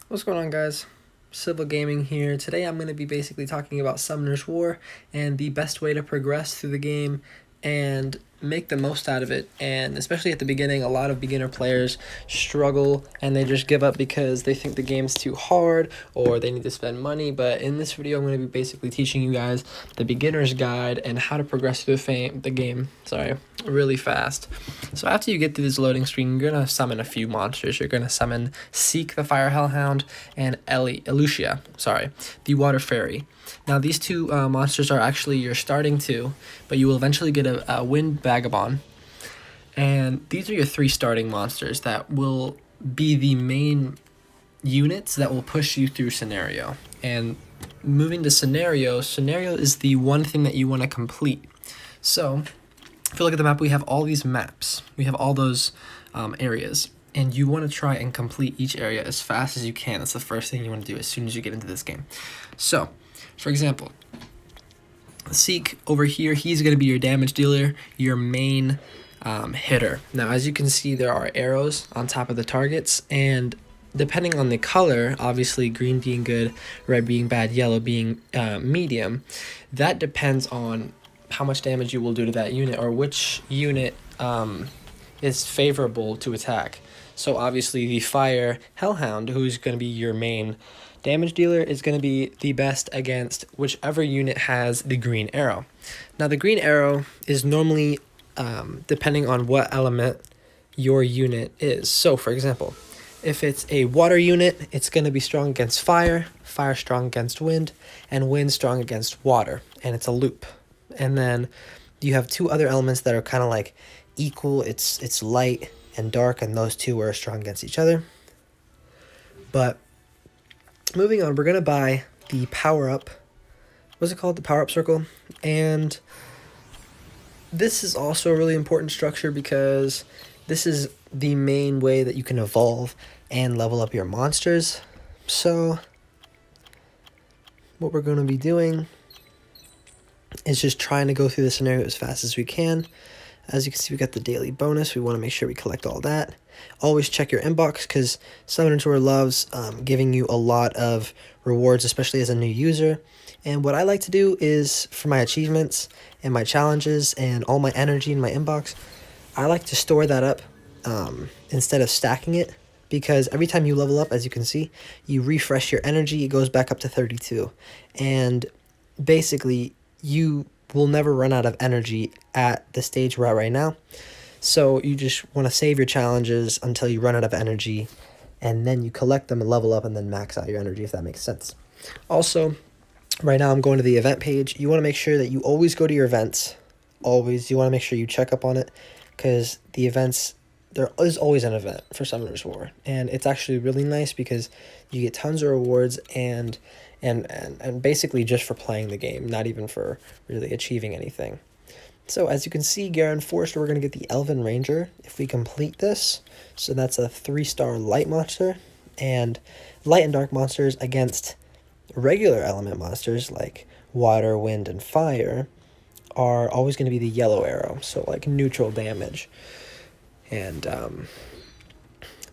What's going on, guys? Civil Gaming here. Today I'm going to be basically talking about Summoner's War and the best way to progress through the game and make the most out of it. And especially at the beginning, a lot of beginner players struggle and they just give up because they think the game's too hard or they need to spend money. But in this video, I'm going to be basically teaching you guys the beginner's guide and how to progress through the game really fast. So after you get through this loading screen, you're going to summon a few monsters. You're going to summon Seek the Fire Hellhound and Elucia, the Water Fairy. Now these two monsters are actually your starting two, but you will eventually get a Wind Vagabond. And these are your three starting monsters that will be the main units that will push you through scenario. And moving to scenario is the one thing that you want to complete. So if you look at the map, we have all these maps. We have all those areas. And you want to try and complete each area as fast as you can. That's the first thing you want to do as soon as you get into this game. So, for example, Seek over here, he's going to be your damage dealer, your main hitter. Now, as you can see, there are arrows on top of the targets, and depending on the color, obviously green being good, red being bad, yellow being medium, that depends on how much damage you will do to that unit or which unit is favorable to attack. So obviously the Fire Hellhound, who's going to be your main damage dealer, is going to be the best against whichever unit has the green arrow. Now the green arrow is normally depending on what element your unit is. So for example, if it's a water unit, it's going to be strong against fire, fire strong against wind, and wind strong against water, and it's a loop. And then you have two other elements that are kind of like equal. It's light and dark, and those two are strong against each other. But moving on, we're going to buy the power-up. What's it called? The power-up circle. And this is also a really important structure because this is the main way that you can evolve and level up your monsters. So what we're going to be doing is just trying to go through the scenario as fast as we can. As you can see, we got the daily bonus. We want to make sure we collect all that. Always check your inbox because Summoner's War loves giving you a lot of rewards, especially as a new user. And what I like to do is, for my achievements and my challenges and all my energy in my inbox, I like to store that up instead of stacking it, because every time you level up, as you can see, you refresh your energy. It goes back up to 32. And basically, you will never run out of energy at the stage we're at right now. So you just want to save your challenges until you run out of energy, and then you collect them and level up and then max out your energy, if that makes sense. Also, right now I'm going to the event page. You want to make sure that you always go to your events. Always. You want to make sure you check up on it, because the events, there is always an event for Summoner's War. And it's actually really nice because you get tons of rewards and basically just for playing the game, not even for really achieving anything. So as you can see, Garen Forrester, we're going to get the Elven Ranger if we complete this. So that's a 3-star light monster. And light and dark monsters against regular element monsters like water, wind, and fire are always going to be the yellow arrow. So like neutral damage. And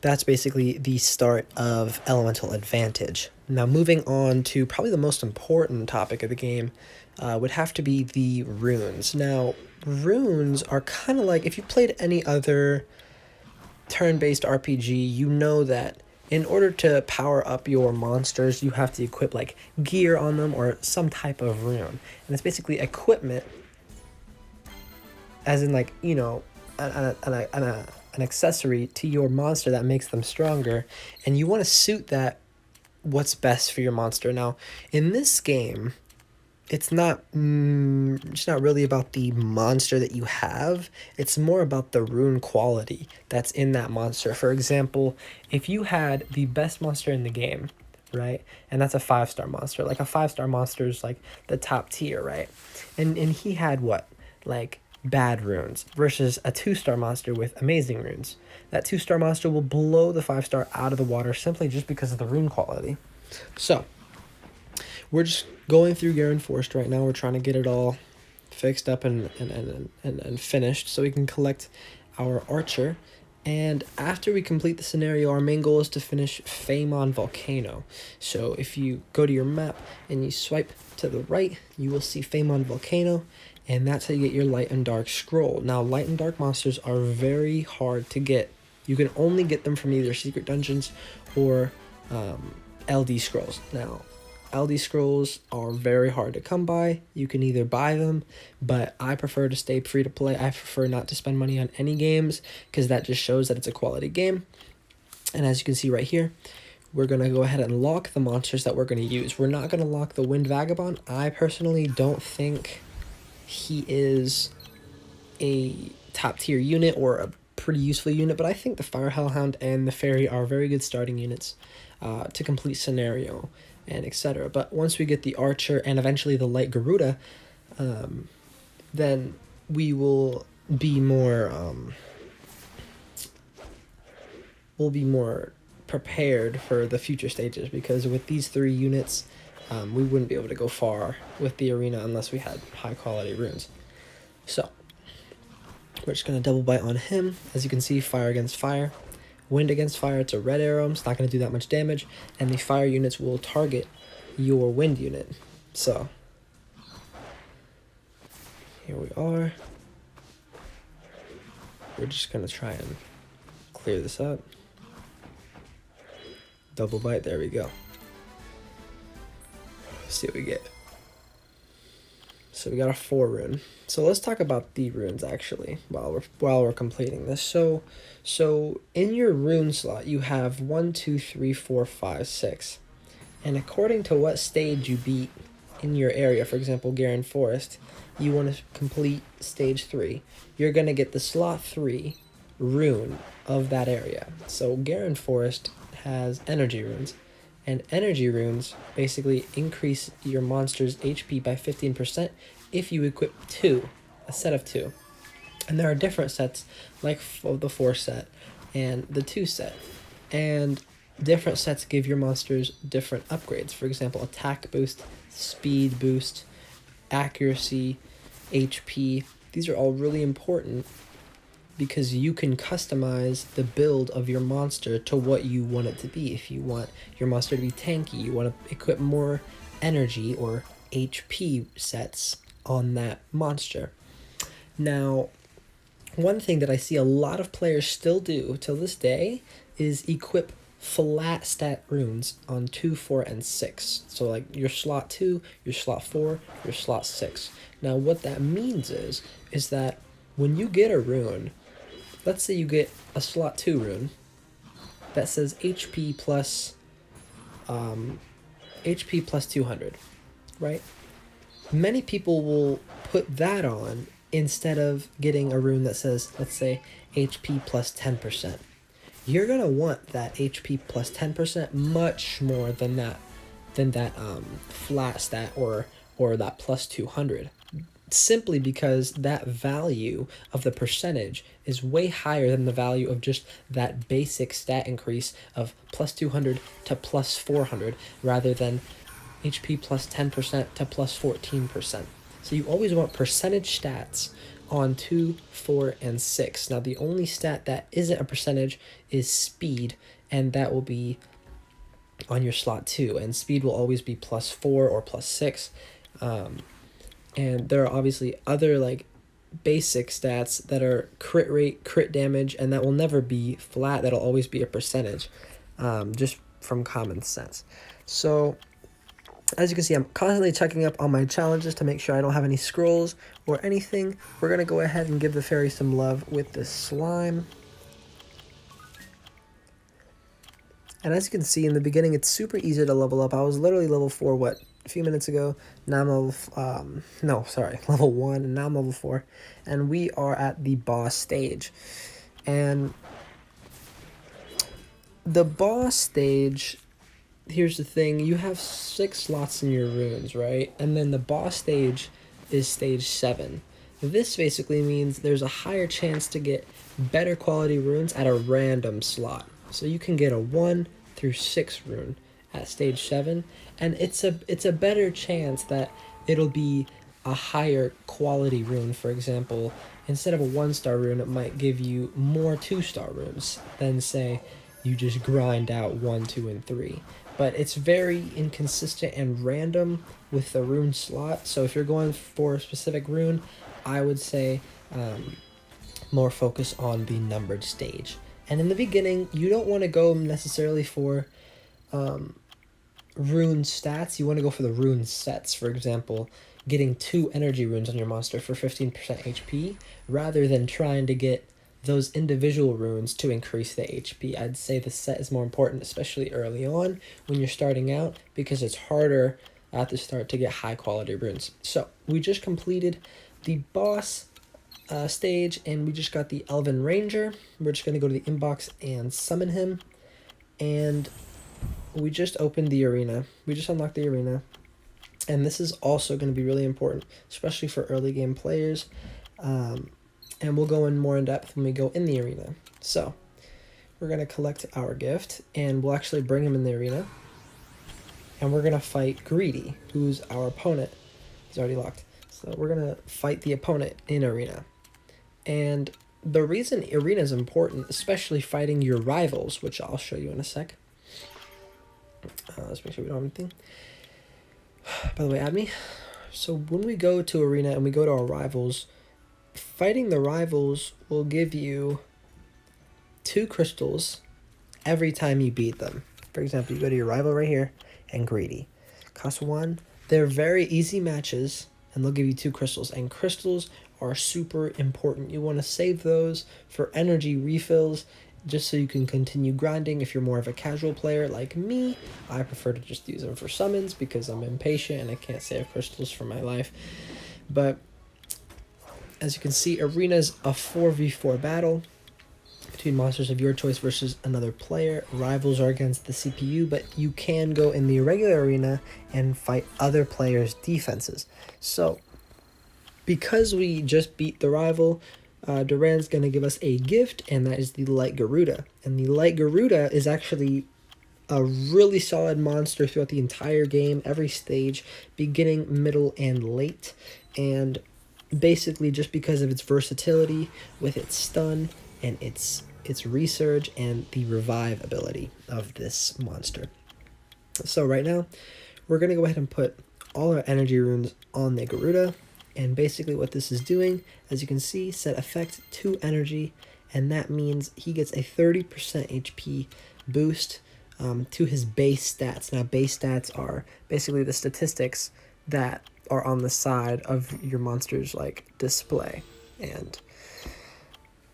that's basically the start of elemental advantage. Now moving on to probably the most important topic of the game would have to be the runes. Now runes are kind of like, if you played any other turn-based RPG, you know that in order to power up your monsters, you have to equip like gear on them or some type of rune. And it's basically equipment, as in like, you know, an accessory to your monster that makes them stronger, and you want to suit that what's best for your monster. Now in this game, it's not really about the monster that you have. It's more about the rune quality that's in that monster. For example, if you had the best monster in the game, right, and that's a 5-star monster, like a 5-star monster is like the top tier, right, and he had what, like bad runes versus a 2-star monster with amazing runes. That 2-star monster will blow the 5-star out of the water simply just because of the rune quality. So we're just going through Garen Forest right now. We're trying to get it all fixed up and finished so we can collect our archer And after we complete the scenario, our main goal is to finish Fame on Volcano. So if you go to your map and you swipe to the right, you will see Fame on Volcano, and that's how you get your light and dark scroll. Now, light and dark monsters are very hard to get. You can only get them from either secret dungeons or LD scrolls. Now, LD scrolls are very hard to come by. You can either buy them, but I prefer to stay free to play. I prefer not to spend money on any games because that just shows that it's a quality game. And as you can see right here, we're going to go ahead and lock the monsters that we're going to use. We're not going to lock the Wind Vagabond. I personally don't think he is a top tier unit or a pretty useful unit, but I think the Fire Hellhound and the Fairy are very good starting units to complete scenario and etc. But once we get the Archer and eventually the Light Garuda, then we will be more prepared for the future stages, because with these 3 units, we wouldn't be able to go far with the arena unless we had high quality runes. So we're just going to double bite on him. As you can see, fire against fire. Wind against fire, it's a red arrow. It's not going to do that much damage. And the fire units will target your wind unit. So here we are. We're just going to try and clear this up. Double bite, there we go. Let's see what we get. So we got a 4 rune. So let's talk about the runes actually while we're completing this. So in your rune slot you have 1, 2, 3, 4, 5, 6. And according to what stage you beat in your area, for example, Garen Forest, you want to complete stage 3. You're going to get the slot 3 rune of that area. So Garen Forest has energy runes. And energy runes basically increase your monster's HP by 15% if you equip 2, a set of 2. And there are different sets, like the 4 set and the 2 set. And different sets give your monsters different upgrades. For example, attack boost, speed boost, accuracy, HP. These are all really important because you can customize the build of your monster to what you want it to be. If you want your monster to be tanky, you want to equip more energy or HP sets on that monster. Now, one thing that I see a lot of players still do till this day is equip flat stat runes on 2, 4, and 6. So like your slot 2, your slot 4, your slot 6. Now what that means is that when you get a rune, let's say you get a slot 2 rune that says HP plus 200, right? Many people will put that on instead of getting a rune that says, let's say, HP plus 10%. You're going to want that HP plus 10% much more than that flat stat or that plus 200. Simply because that value of the percentage is way higher than the value of just that basic stat increase of plus 200 to plus 400 rather than HP plus 10% to plus 14%. So you always want percentage stats on 2, 4, and 6. Now the only stat that isn't a percentage is speed, and that will be on your slot 2, and speed will always be plus 4 or plus 6. And there are obviously other like basic stats that are crit rate, crit damage, and that will never be flat. That'll always be a percentage, just from common sense. So as you can see, I'm constantly checking up on my challenges to make sure I don't have any scrolls or anything. We're going to go ahead and give the fairy some love with this slime. And as you can see in the beginning, it's super easy to level up. I was literally level 4, a few minutes ago. Now I'm level 1, and now I'm level 4. And we are at the boss stage. And the boss stage, here's the thing, you have 6 slots in your runes, right? And then the boss stage is stage 7. This basically means there's a higher chance to get better quality runes at a random slot. So you can get a 1 through 6 rune at stage 7, and it's a better chance that it'll be a higher quality rune. For example, instead of a 1-star rune, it might give you more 2-star runes than, say, you just grind out 1, 2, and 3. But it's very inconsistent and random with the rune slot. So if you're going for a specific rune, I would say more focus on the numbered stage. And in the beginning, you don't want to go necessarily for rune stats. You want to go for the rune sets. For example, getting 2 energy runes on your monster for 15% HP, rather than trying to get those individual runes to increase the HP. I'd say the set is more important, especially early on when you're starting out, because it's harder at the start to get high quality runes. So we just completed the boss stage, and we just got the Elven Ranger. We're just going to go to the inbox and summon him, and we just opened the arena. We just unlocked the arena, and this is also going to be really important, especially for early game players. And we'll go in more in depth when we go in the arena. So we're going to collect our gift, and we'll actually bring him in the arena, and we're going to fight Greedy, who's our opponent. He's already locked. So we're going to fight the opponent in arena. And the reason arena is important, especially fighting your rivals, which I'll show you in a sec. Let's make sure we don't have anything. By the way, add me. So when we go to arena and we go to our rivals, fighting the rivals will give you 2 crystals every time you beat them. For example, you go to your rival right here and Greedy. Cost 1. They're very easy matches, and they'll give you 2 crystals. And crystals are super important. You want to save those for energy refills, just so you can continue grinding. If you're more of a casual player like me, I prefer to just use them for summons because I'm impatient and I can't save crystals for my life. But as you can see, arena's a 4v4 battle between monsters of your choice versus another player. Rivals are against the CPU, but you can go in the regular arena and fight other players' defenses. So because we just beat the rival, Duran's going to give us a gift, and that is the Light Garuda. And the Light Garuda is actually a really solid monster throughout the entire game, every stage, beginning, middle, and late. And basically just because of its versatility with its stun and its resurge and the revive ability of this monster. So right now, we're going to go ahead and put all our energy runes on the Garuda. And basically what this is doing, as you can see, set effect to energy, and that means he gets a 30% HP boost to his base stats. Now, base stats are basically the statistics that are on the side of your monster's like display, and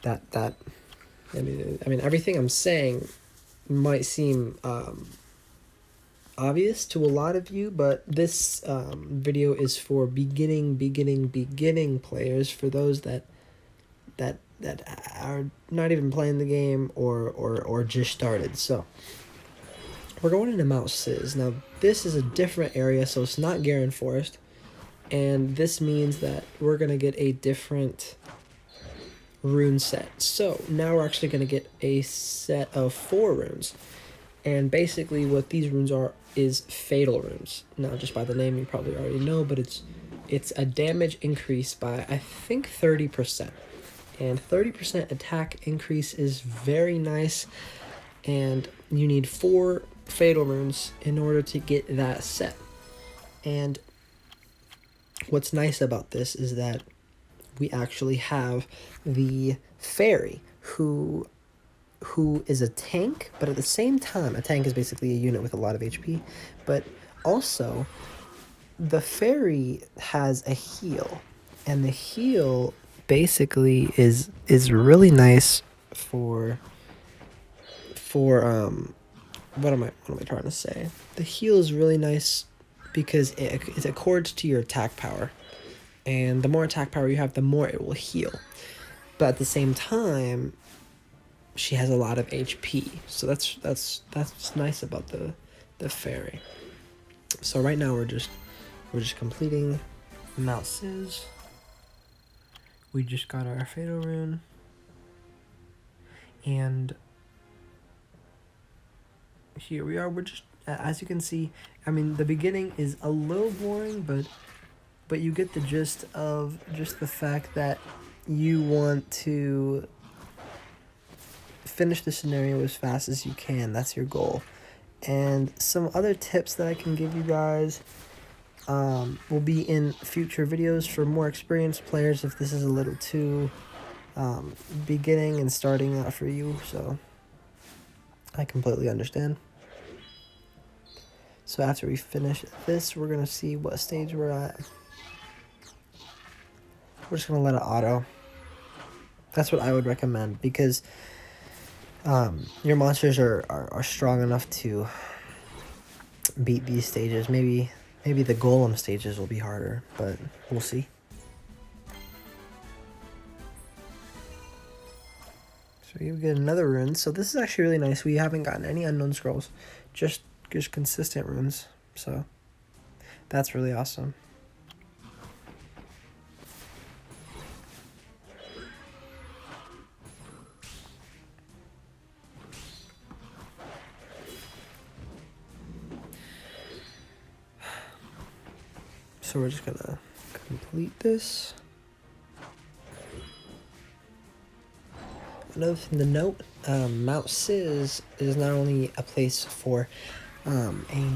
that I mean everything I'm saying might seem obvious to a lot of you, but this video is for beginning players, for those that are not even playing the game or just started. So we're going into Mount Sis. Now this is a different area, so it's not Garen Forest, and this means that we're gonna get a different rune set. So now we're actually gonna get a set of 4 runes. And basically what these runes are is fatal runes. Now, just by the name, you probably already know, but it's a damage increase by, I think, 30%. And 30% attack increase is very nice. And you need 4 fatal runes in order to get that set. And what's nice about this is that we actually have the fairy who is a tank, but at the same time, a tank is basically a unit with a lot of HP, but also the fairy has a heal, and the heal basically is really nice for what am I trying to say? The heal is really nice because it accords to your attack power, and the more attack power you have, the more it will heal. But at the same time, she has a lot of HP, so that's nice about the fairy. So right now we're just completing Mount Sis. We just got our fatal rune, and here we are. We're just, as you can see, I mean, the beginning is a little boring, but you get the gist of just the fact that you want to finish the scenario as fast as you can. That's your goal. And some other tips that I can give you guys will be in future videos for more experienced players if this is a little too beginning and starting out for you. So I completely understand. So after we finish this, we're going to see what stage we're at. We're just going to let it auto. That's what I would recommend, because your monsters are strong enough to beat these stages. Maybe the golem stages will be harder, but we'll see. So you get another rune. So this is actually really nice. We haven't gotten any unknown scrolls, just consistent runes. So that's really awesome. So we're just gonna complete this. Another thing to note, Mount Sis is not only a place for a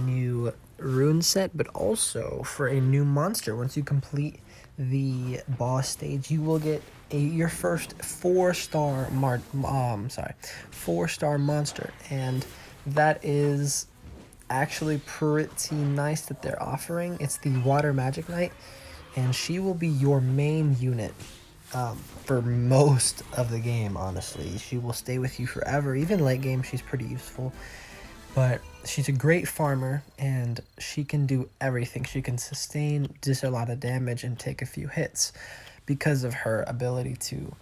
new rune set, but also for a new monster. Once you complete the boss stage, you will get your first 4-star monster, and that is actually pretty nice that they're offering. It's the Water Magic Knight, and she will be your main unit for most of the game. Honestly, she will stay with you forever. Even late game, she's pretty useful. But she's a great farmer, and she can do everything. She can sustain just a lot of damage and take a few hits because of her ability to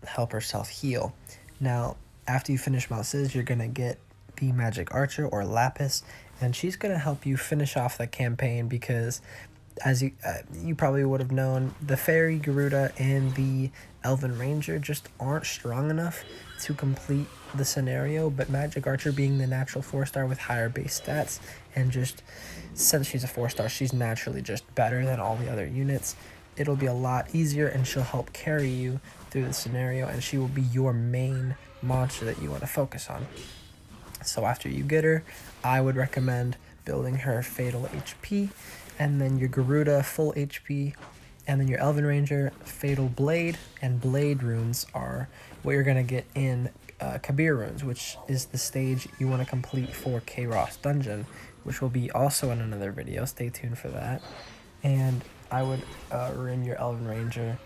help herself heal. Now, after you finish Mount Sis, you're going to get the Magic Archer, or Lapis, and she's going to help you finish off the campaign, because as you probably would have known, the Fairy, Garuda, and the Elven Ranger just aren't strong enough to complete the scenario, but Magic Archer, being the natural 4-star with higher base stats, and just since she's a 4-star, she's naturally just better than all the other units. It'll be a lot easier, and she'll help carry you through the scenario, and she will be your main monster that you want to focus on. So after you get her, I would recommend building her Fatal HP, and then your Garuda full HP, and then your Elven Ranger Fatal Blade, and Blade runes are what you're going to get in Kabir runes, which is the stage you want to complete for Kairos Dungeon, which will be also in another video. Stay tuned for that. And I would rune your Elven Ranger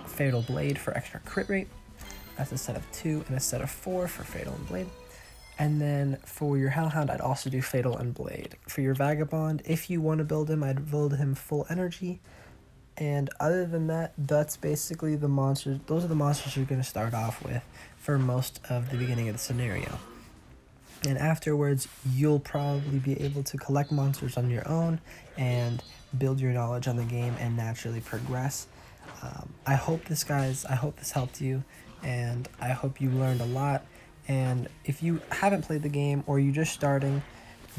Fatal Blade for extra crit rate. That's a set of 2 and a set of 4 for Fatal and Blade. And then for your Hellhound, I'd also do Fatal and Blade. For your Vagabond, if you want to build him, I'd build him full energy. And other than that, that's basically the monsters. Those are the monsters you're going to start off with for most of the beginning of the scenario. And afterwards, you'll probably be able to collect monsters on your own and build your knowledge on the game and naturally progress. I hope this helped you, and I hope you learned a lot. And if you haven't played the game, or you're just starting,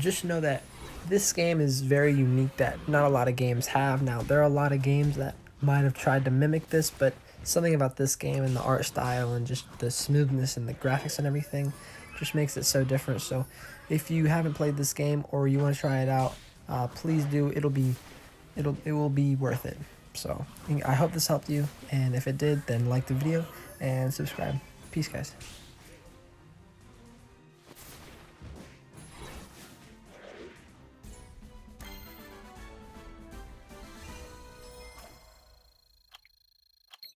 just know that this game is very unique, that not a lot of games have. Now, there are a lot of games that might have tried to mimic this, but something about this game and the art style and just the smoothness and the graphics and everything just makes it so different. So if you haven't played this game, or you want to try it out, please do. It will be worth it. So I hope this helped you, and if it did, then like the video and subscribe. Peace, guys.